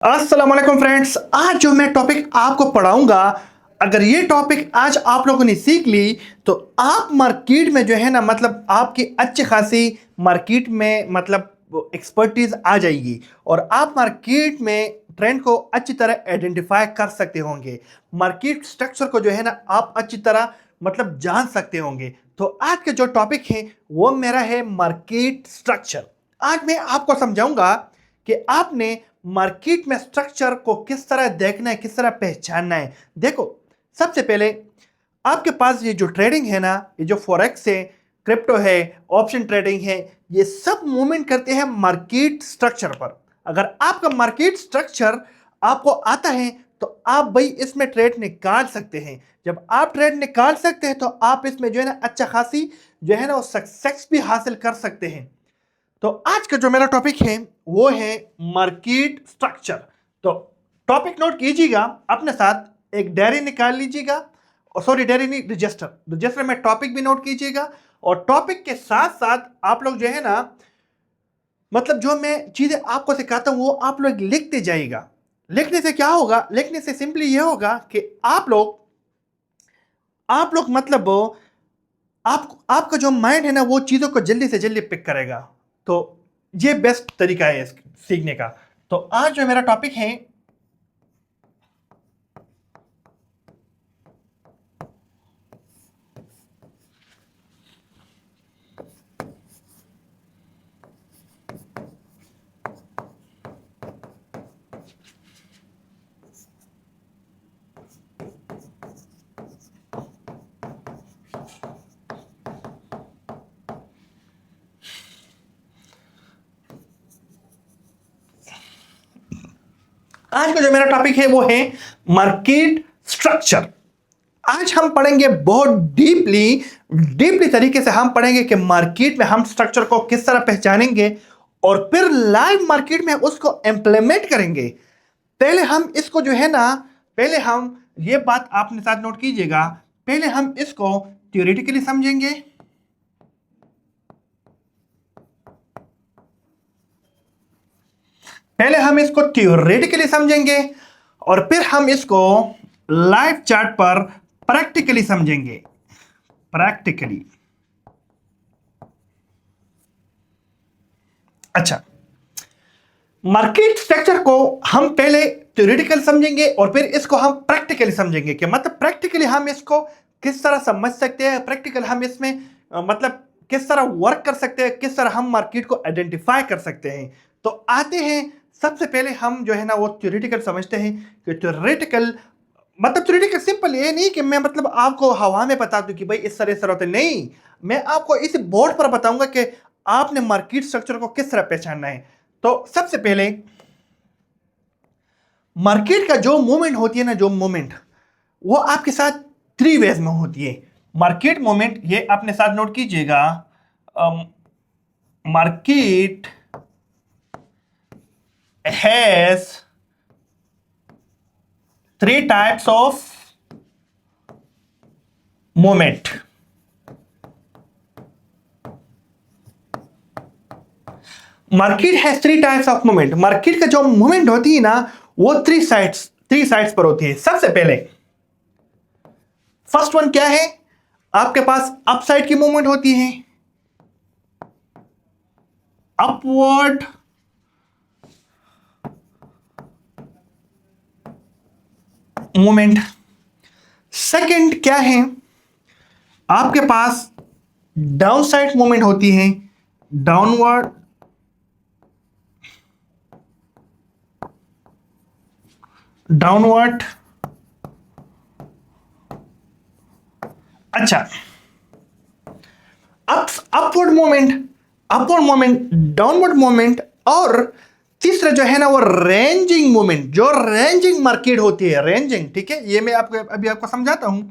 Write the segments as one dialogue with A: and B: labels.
A: अस्सलाम वालेकुम फ्रेंड्स। आज जो मैं टॉपिक आपको पढ़ाऊंगा, अगर ये टॉपिक आज आप लोगों ने सीख ली तो आप मार्केट में जो है ना मतलब आपकी अच्छी खासी मार्केट में मतलब एक्सपर्टीज आ जाएगी और आप मार्केट में ट्रेंड को अच्छी तरह आइडेंटिफाई कर सकते होंगे। मार्केट स्ट्रक्चर को जो है ना आप अच्छी तरह मतलब जान सकते होंगे। तो आज के जो टॉपिक है वो मेरा है मार्केट स्ट्रक्चर। आज मैं आपको समझाऊंगा कि आपने मार्केट में स्ट्रक्चर को किस तरह देखना है, किस तरह पहचानना है। देखो, सबसे पहले आपके पास ये जो ट्रेडिंग है ना, ये जो फॉरेक्स है, क्रिप्टो है, ऑप्शन ट्रेडिंग है, ये सब मूवमेंट करते हैं मार्केट स्ट्रक्चर पर। अगर आपका मार्केट स्ट्रक्चर आपको आता है तो आप भाई इसमें ट्रेड निकाल सकते हैं। जब आप ट्रेड निकाल सकते हैं तो आप इसमें जो है ना अच्छा खासी जो है ना वो सक्सेस भी हासिल कर सकते हैं। तो आज का जो मेरा टॉपिक है वो है मार्केट स्ट्रक्चर। तो टॉपिक नोट कीजिएगा, अपने साथ एक डायरी निकाल लीजिएगा, सॉरी डायरी नहीं, रजिस्टर। रजिस्टर में टॉपिक भी नोट कीजिएगा और टॉपिक के साथ साथ आप लोग जो है ना मतलब जो मैं चीजें आपको सिखाता हूं वो आप लोग लिखते जाइएगा। लिखने से क्या होगा? लिखने से सिंपली ये होगा कि आप लोग मतलब आपका जो माइंड है ना वो चीजों को जल्दी से जल्दी पिक करेगा। तो ये बेस्ट तरीका है सीखने का। तो आज जो मेरा टॉपिक है आज का जो मेरा टॉपिक है वो है मार्केट स्ट्रक्चर। आज हम पढ़ेंगे बहुत डीपली तरीके से हम पढ़ेंगे कि मार्केट में हम स्ट्रक्चर को किस तरह पहचानेंगे और फिर लाइव मार्केट में उसको इंप्लीमेंट करेंगे। पहले हम इसको जो है ना, पहले हम ये बात आपने साथ नोट कीजिएगा, पहले हम इसको थ्योरेटिकली समझेंगे। पहले हम इसको थ्योरेटिकली समझेंगे और फिर हम इसको लाइव चार्ट पर प्रैक्टिकली समझेंगे। प्रैक्टिकली। अच्छा, मार्केट स्ट्रक्चर को हम पहले थ्योरेटिकल समझेंगे और फिर इसको हम प्रैक्टिकली समझेंगे कि मतलब प्रैक्टिकली हम इसको किस तरह समझ सकते हैं, प्रैक्टिकल हम इसमें मतलब किस तरह वर्क कर सकते हैं, किस तरह हम मार्केट को आइडेंटिफाई कर सकते हैं। तो आते हैं, सबसे पहले हम जो है ना वो थ्योरेटिकल समझते हैं कि थ्योरेटिकल मतलब थ्योरेटिकल सिंपल ये नहीं कि मैं मतलब आपको हवा में बता दूं कि भाई इस तरह होते नहीं। मैं आपको इस बोर्ड पर बताऊंगा कि आपने मार्केट स्ट्रक्चर को किस तरह पहचानना है। तो सबसे पहले मार्केट का जो मूवमेंट होती है ना, जो मूवमेंट वो आपके साथ थ्री वेज में होती है। मार्केट मूवमेंट ये अपने साथ नोट कीजिएगा। Market has three types of movement. Market has three types of movement. Market का जो मूवमेंट होती है ना वो थ्री साइड्स पर होती है। सबसे पहले फर्स्ट वन क्या है? आपके पास अपसाइड की मूवमेंट होती है, अपवर्ड मूवमेंट। सेकंड क्या है? आपके पास डाउन साइड मूवमेंट होती है, डाउनवर्ड डाउनवर्ड। अच्छा, अपवर्ड मूवमेंट, डाउनवर्ड मूवमेंट और तीसरा जो है ना वो रेंजिंग मूवमेंट। जो रेंजिंग मार्केट होती है, रेंजिंग, ठीक है, ये मैं आपको समझाता हूं।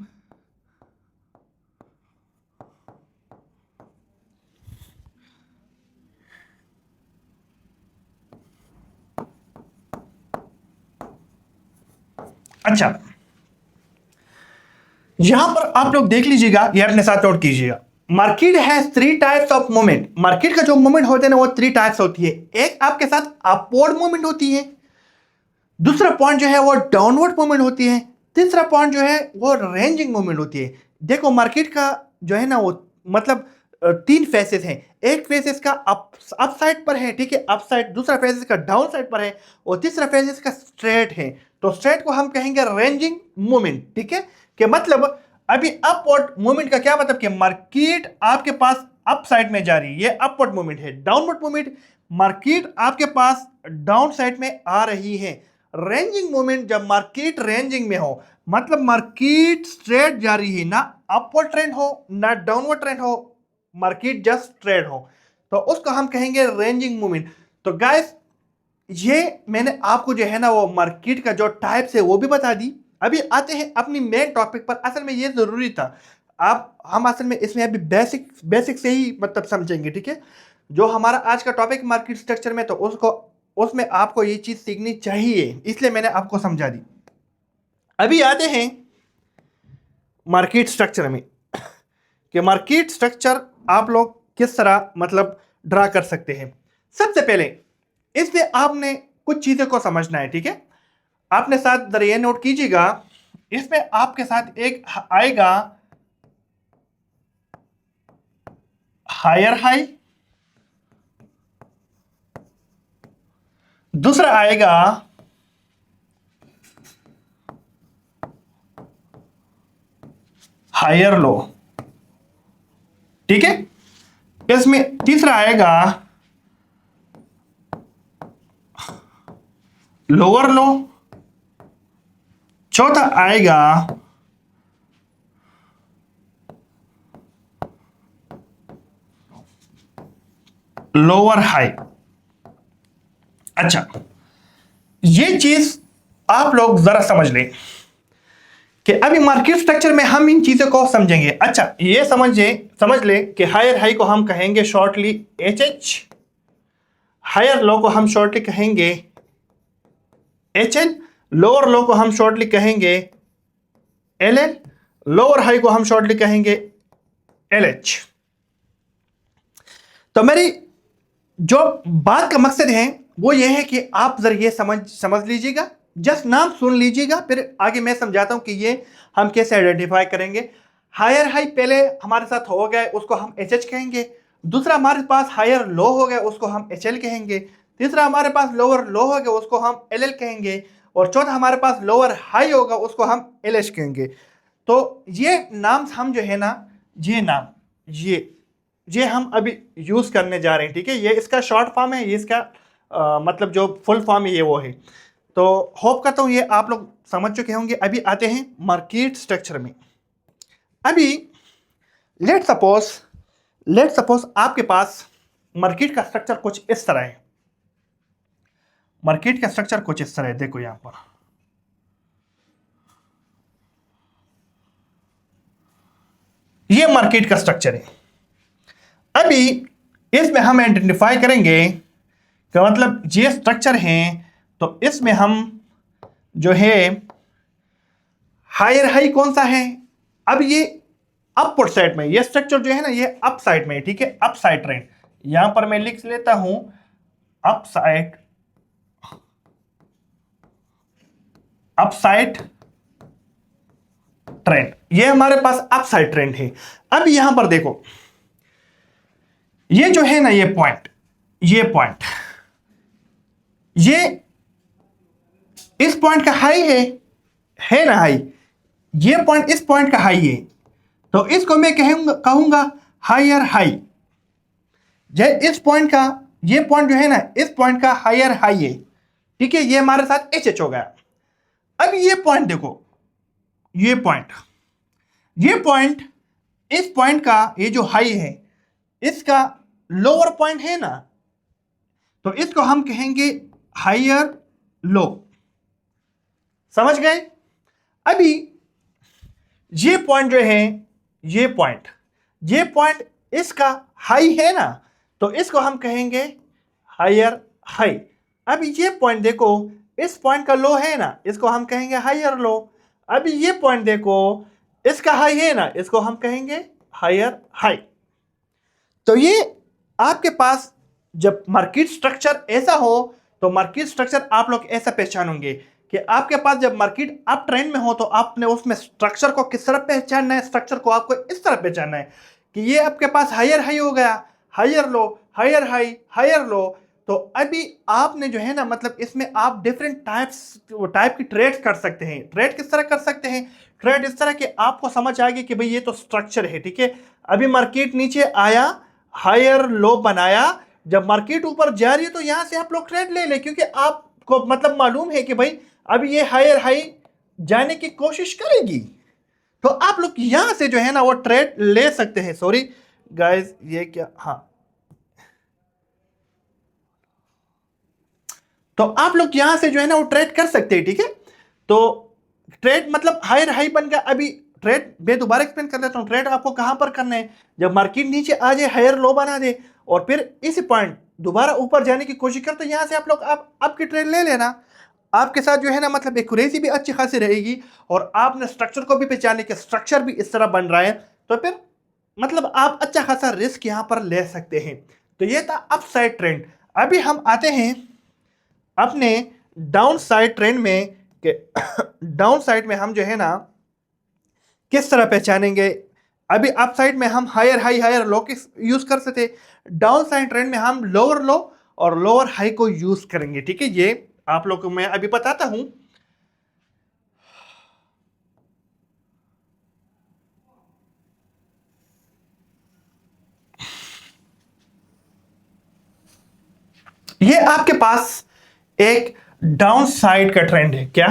A: अच्छा, यहां पर आप लोग देख लीजिएगा, ये अपने साथ नोट कीजिएगा। Market has three types of movement. Market का जो मूवमेंट होते हैं ना वो थ्री टाइप्स होती है। एक आपके साथ अपवर्ड मूवमेंट होती है, दूसरा पॉइंट जो है वो डाउनवर्ड मूवमेंट होती है। तीसरा पॉइंट जो है वो रेंजिंग मूवमेंट होती है। देखो मार्केट का जो है ना वो मतलब तीन फेसेस हैं। एक फेसेस का अप साइड पर है, ठीक है, अप साइड। दूसरा फेसेस का डाउन साइड पर है और तीसरा फेसेस का स्ट्रेट है। तो स्ट्रेट को हम कहेंगे रेंजिंग मूवमेंट, ठीक है। कि मतलब अभी अपवर्ड मूवमेंट का क्या मतलब कि मार्केट आपके पास अप साइड में जा रही है, ये अपवर्ड मूवमेंट है। डाउनवर्ड मूवमेंट, मार्केट आपके पास डाउन साइड में आ रही है। रेंजिंग मूवमेंट, जब मार्केट रेंजिंग में हो मतलब मार्केट स्ट्रेट जा रही है, ना अपवर्ड ट्रेंड हो ना डाउनवर्ड ट्रेंड हो, मार्केट जस्ट स्ट्रेट हो, तो उसको हम कहेंगे रेंजिंग मूवमेंट। तो गाइस ये मैंने आपको जो है ना वो मार्केट का जो टाइप्स है वो भी बता दी। अभी आते हैं अपनी मेन टॉपिक पर। असल में ये जरूरी था। आप हम असल में इसमें अभी बेसिक बेसिक से ही मतलब समझेंगे, ठीक है। जो हमारा आज का टॉपिक मार्केट स्ट्रक्चर में, तो उसको उसमें आपको ये चीज सीखनी चाहिए, इसलिए मैंने आपको समझा दी। अभी आते हैं मार्केट स्ट्रक्चर में कि मार्केट स्ट्रक्चर आप लोग किस तरह मतलब ड्रा कर सकते हैं। सबसे पहले इसमें आपने कुछ चीजों को समझना है, ठीक है। आपने साथ जरा ये नोट कीजिएगा, इसमें आपके साथ एक आएगा हायर हाई, दूसरा आएगा हायर लो, ठीक है। इसमें तीसरा आएगा लोअर लो, चौथा आएगा लोअर हाई। अच्छा, ये चीज आप लोग जरा समझ लें कि अभी मार्केट स्ट्रक्चर में हम इन चीजों को समझेंगे। अच्छा, ये समझ ले कि हायर हाई को हम कहेंगे shortly H H, higher low को हम शॉर्टली कहेंगे एच एल, लोअर लो को हम शॉर्टली कहेंगे एल एल, लोअर हाई को हम शॉर्टली कहेंगे एल एच। तो मेरी जो बात का मकसद है वो ये है कि आप जरा ये समझ लीजिएगा, जस्ट नाम सुन लीजिएगा, फिर आगे मैं समझाता हूं कि ये हम कैसे आइडेंटिफाई करेंगे। हायर हाई पहले हमारे साथ हो गए, उसको हम एच एच कहेंगे। दूसरा हमारे पास हायर लो हो गया, उसको हम एच एल कहेंगे। तीसरा हमारे पास लोअर लो हो गया, उसको हम एल एल कहेंगे। और चौथा हमारे पास लोअर हाई होगा, उसको हम एल एच कहेंगे। तो ये नाम हम जो है ना, ये नाम ये हम अभी यूज करने जा रहे हैं, ठीक है। ये इसका शॉर्ट फॉर्म है, ये इसका मतलब जो फुल फॉर्म है ये वो है। तो होप करता हूं ये आप लोग समझ चुके होंगे। अभी आते हैं मार्केट स्ट्रक्चर में। अभी लेट सपोज आपके पास मार्केट का स्ट्रक्चर कुछ इस तरह है। मार्केट का स्ट्रक्चर कुछ इस तरह है, देखो यहां पर ये मार्केट का स्ट्रक्चर है। अभी इसमें हम आइडेंटिफाई करेंगे कि मतलब ये स्ट्रक्चर है, तो इसमें हम जो है हायर हाई कौन सा है। अब ये अपवर्ड साइड में, ये स्ट्रक्चर जो है ना ये अप साइड में है, ठीक है, अप साइड ट्रेंड। यहां पर मैं लिख लेता हूं अप साइड ट्रेंड। ये हमारे पास अप साइड ट्रेंड है। अब यहां पर देखो ये जो है ना ये पॉइंट ये इस पॉइंट का हाई है ना हाई, ये पॉइंट इस पॉइंट का हाई है, तो इसको मैं कहूंगा हायर हाई। इस पॉइंट का ये पॉइंट जो है ना इस पॉइंट का हायर हाई है, ठीक है। ये हमारे साथ एच एच हो गया। अब ये पॉइंट देखो, ये पॉइंट इस पॉइंट का ये जो हाई है इसका लोअर पॉइंट है ना, तो इसको हम कहेंगे हायर लो। समझ गए। अभी ये पॉइंट जो है ये पॉइंट इसका हाई है ना, तो इसको हम कहेंगे हायर हाई। अब ये पॉइंट देखो इस पॉइंट का लो है ना, इसको हम कहेंगे हायर लो। अभी ये पॉइंट देखो इसका हाई है ना, इसको हम कहेंगे हायर हाई। तो ये आपके पास जब मार्केट स्ट्रक्चर ऐसा हो तो मार्केट स्ट्रक्चर आप लोग ऐसा पहचानोगे कि आपके पास जब मार्केट अप ट्रेंड में हो तो आपने उसमें स्ट्रक्चर को किस तरह पहचानना है। स्ट्रक्चर को आपको इस तरह पहचानना है कि ये आपके पास हायर हाई हो गया, higher low, higher high, higher low. तो अभी आपने जो है ना मतलब इसमें आप डिफरेंट टाइप की ट्रेड कर सकते हैं। ट्रेड किस तरह कर सकते हैं? ट्रेड इस तरह के आपको समझ आ गई कि भाई ये तो स्ट्रक्चर है, ठीक है। अभी मार्केट नीचे आया, हायर लो बनाया, जब मार्केट ऊपर जा रही है तो यहां से आप लोग ट्रेड ले लें, क्योंकि आपको मतलब मालूम है कि भाई अभी ये हायर हाई जाने की कोशिश करेगी। तो आप लोग यहां से जो है ना वो ट्रेड ले सकते हैं। सॉरी गाइस, ये क्या, हाँ, तो आप लोग यहां से जो है ना वो ट्रेड कर सकते हैं, ठीक है। तो ट्रेड मतलब हायर हाई बन गया। अभी ट्रेड मैं दोबारा एक्सप्लेन कर देता हूं। ट्रेड आपको कहां पर करना है? जब मार्केट नीचे आ जाए, हायर लो बना दे और फिर इसी पॉइंट दोबारा ऊपर जाने की कोशिश कर, तो यहां से आप लोग आपकी ट्रेड ले लेना। आपके साथ जो है ना मतलब एक्यूरेसी भी अच्छी खासी रहेगी और आपने स्ट्रक्चर को भी पहचाने के स्ट्रक्चर भी इस तरह बन रहा है, तो फिर मतलब आप अच्छा खासा रिस्क यहां पर ले सकते हैं। तो ये था अप साइड ट्रेंड। अभी हम आते हैं अपने डाउन साइड ट्रेंड में कि डाउन साइड में हम जो है ना किस तरह पहचानेंगे। अभी अप साइड में हम हायर हाई, हायर लो की यूज कर सकते, डाउन साइड ट्रेंड में हम लोअर लो और लोअर हाई को यूज करेंगे, ठीक है। ये आप लोग को मैं अभी बताता हूं। ये आपके पास एक डाउन साइड का ट्रेंड है। क्या,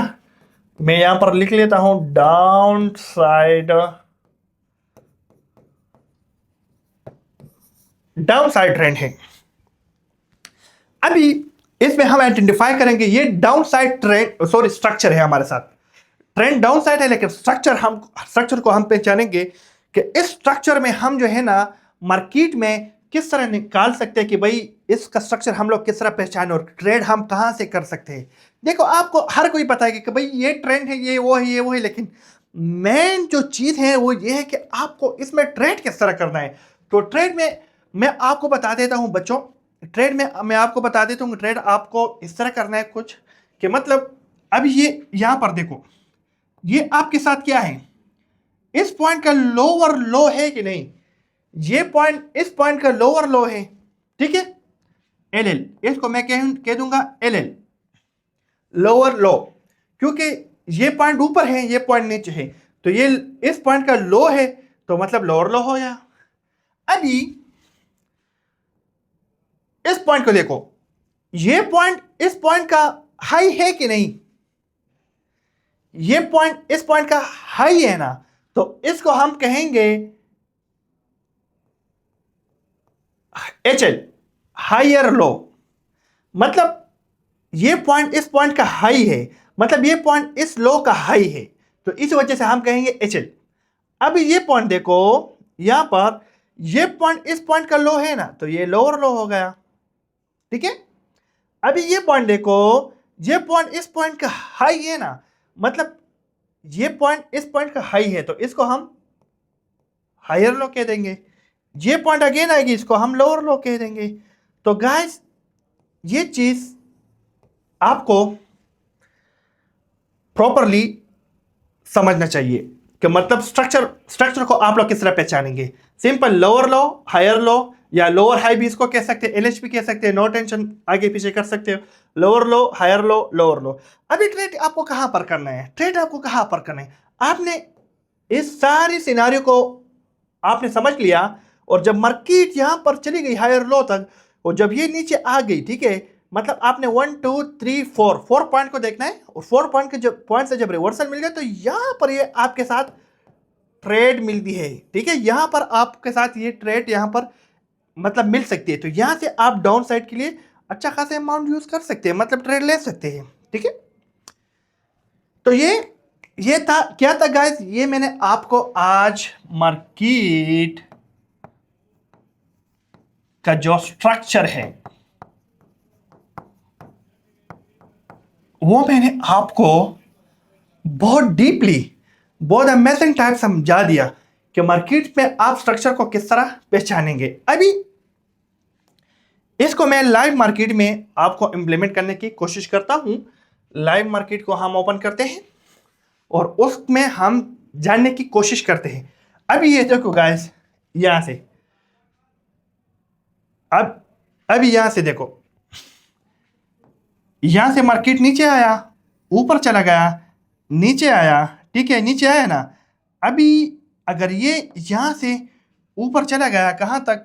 A: मैं यहां पर लिख लेता हूं, down side, down side trend है। अभी इसमें हम आइडेंटिफाई करेंगे ये down side trend, sorry structure है हमारे साथ। ट्रेंड डाउन साइड है लेकिन स्ट्रक्चर को हम पहचानेंगे कि इस स्ट्रक्चर में हम जो है ना मार्केट में किस तरह निकाल सकते हैं कि भाई इसका स्ट्रक्चर हम लोग किस तरह पहचाने और ट्रेड हम कहां से कर सकते हैं। देखो आपको हर कोई पता है कि भाई ये ट्रेंड है, ये वो है, ये वो है, लेकिन मेन जो चीज है वो ये है कि आपको इसमें ट्रेड किस तरह करना है। तो ट्रेड में मैं आपको बता देता हूं बच्चों, ट्रेड में मैं आपको बता देता हूं ट्रेड आपको इस तरह करना है कुछ कि मतलब अभी ये यहां पर देखो, ये आपके साथ क्या है, इस पॉइंट का लोअर लो है कि नहीं, ये पॉइंट इस पॉइंट का लोअर लो है, ठीक है। एल एल, इसको मैं कह दूंगा एल एल, लोअर लो, क्योंकि ये पॉइंट ऊपर है, ये पॉइंट नीचे है, तो ये इस पॉइंट का लो है तो मतलब लोअर लो हो गया। अभी इस पॉइंट को देखो, ये पॉइंट इस पॉइंट का हाई है कि नहीं, ये पॉइंट इस पॉइंट का हाई है ना, तो इसको हम कहेंगे एच एल, हायर लो। मतलब ये पॉइंट इस पॉइंट का हाई है, मतलब ये पॉइंट इस लो का हाई है, तो इस वजह से हम कहेंगे एच एल। अभी ये पॉइंट देखो, यहां पर ये पॉइंट इस पॉइंट का लो है ना, तो ये लोअर लो हो गया, ठीक है। अभी ये पॉइंट देखो, ये पॉइंट इस पॉइंट का हाई है ना, मतलब ये पॉइंट इस पॉइंट का हाई है, तो इसको हम हायर लो कह देंगे। ये पॉइंट अगेन आएगी, इसको हम लोअर लो कह देंगे। तो गाइस ये चीज आपको प्रॉपरली समझना चाहिए कि मतलब स्ट्रक्चर को आप लोग किस तरह पहचानेंगे। Simple lower low, higher low, या लोअर हाई भी इसको कह सकते हैं, एलएच भी कह सकते हैं, नो टेंशन, आगे पीछे कर सकते हो। Lower low, higher low, lower low. अभी ट्रेड आपको कहां पर करना है, ट्रेड आपको कहां पर करना है, आपने इस सारी सिनारियो को आपने समझ लिया। और जब मार्केट यहां पर चली गई हायर लो तक, और जब ये नीचे आ गई, ठीक है, मतलब आपने 1 2 3 4 पॉइंट को देखना है, और 4 पॉइंट के जब पॉइंट से जब रिवर्सल मिल गया तो यहां पर ये आपके साथ ट्रेड मिलती है, ठीक है। यहां पर आपके साथ ये ट्रेड यहां पर मतलब मिल सकती है, तो यहां से आप डाउन साइड के लिए अच्छा खासा अमाउंट यूज कर सकते हैं, मतलब ट्रेड ले सकते हैं, ठीक है। तो ये था क्या था गाइस, ये मैंने आपको आज मार्केट का जो स्ट्रक्चर है वो मैंने आपको बहुत डीपली, बहुत अमेजिंग टाइप समझा दिया कि मार्केट में आप स्ट्रक्चर को किस तरह पहचानेंगे। अभी इसको मैं लाइव मार्केट में आपको इम्प्लीमेंट करने की कोशिश करता हूं। लाइव मार्केट को हम ओपन करते हैं और उसमें हम जानने की कोशिश करते हैं। अभी ये देखो गाइस, यहां से अभी यहां से देखो, यहां से मार्केट नीचे आया, ऊपर चला गया, नीचे आया, ठीक है, नीचे आया ना। अभी अगर ये यहां से ऊपर चला गया, कहां तक,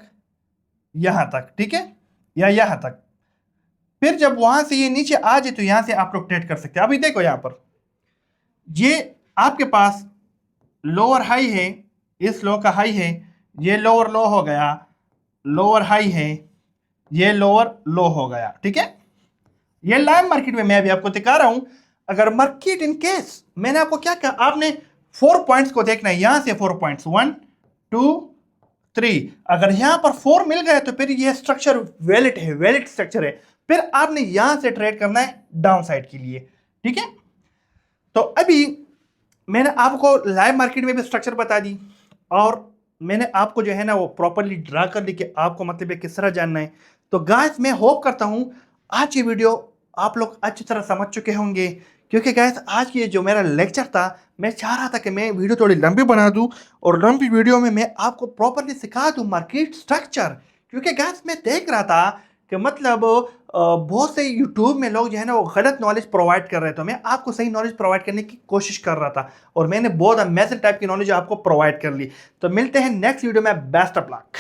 A: यहां तक, ठीक है, या यहां तक, फिर जब वहां से ये नीचे आ जाए तो यहां से आप लोग ट्रेड कर सकते हैं। अभी देखो यहां पर ये आपके पास लोअर हाई है, इस लो का हाई है, ये लोअर लो हो गया, लोअर हाई है, ये लोअर लो हो गया, ठीक है। ये लाइव मार्केट में मैं अभी आपको दिखा रहा हूं। अगर मार्केट इन केस, मैंने आपको क्या कहा, आपने 4 पॉइंट्स को देखना है, यहां से 4 पॉइंट्स, 1 2 3, अगर यहां पर 4 मिल गए तो फिर ये स्ट्रक्चर वैलिड है, वैलिड स्ट्रक्चर है। फिर आपने यहां से ट्रेड करना है डाउन साइड के लिए, ठीक है। तो अभी मैंने आपको लाइव मार्केट में भी स्ट्रक्चर बता दी और मैंने आपको जो है ना वो प्रॉपरली ड्रा कर दी कि आपको मतलब ये किस तरह जानना है। तो गाइस मैं होप करता हूं आज ये वीडियो आप लोग अच्छी तरह समझ चुके होंगे, क्योंकि गाइस आज की ये जो मेरा लेक्चर था, मैं चाह रहा था कि मैं वीडियो थोड़ी लंबी बना दूं और लंबी वीडियो में मैं आपको प्रॉपरली सिखा दूं मार्केट स्ट्रक्चर। क्योंकि गाइस मैं देख रहा था कि मतलब बहुत से यूट्यूब में लोग जो है ना वो गलत नॉलेज प्रोवाइड कर रहे थे, तो मैं आपको सही नॉलेज प्रोवाइड करने की कोशिश कर रहा था और मैंने बहुत अमेजिंग टाइप की नॉलेज आपको प्रोवाइड कर ली। तो मिलते हैं नेक्स्ट वीडियो में, बेस्ट ऑफ लक।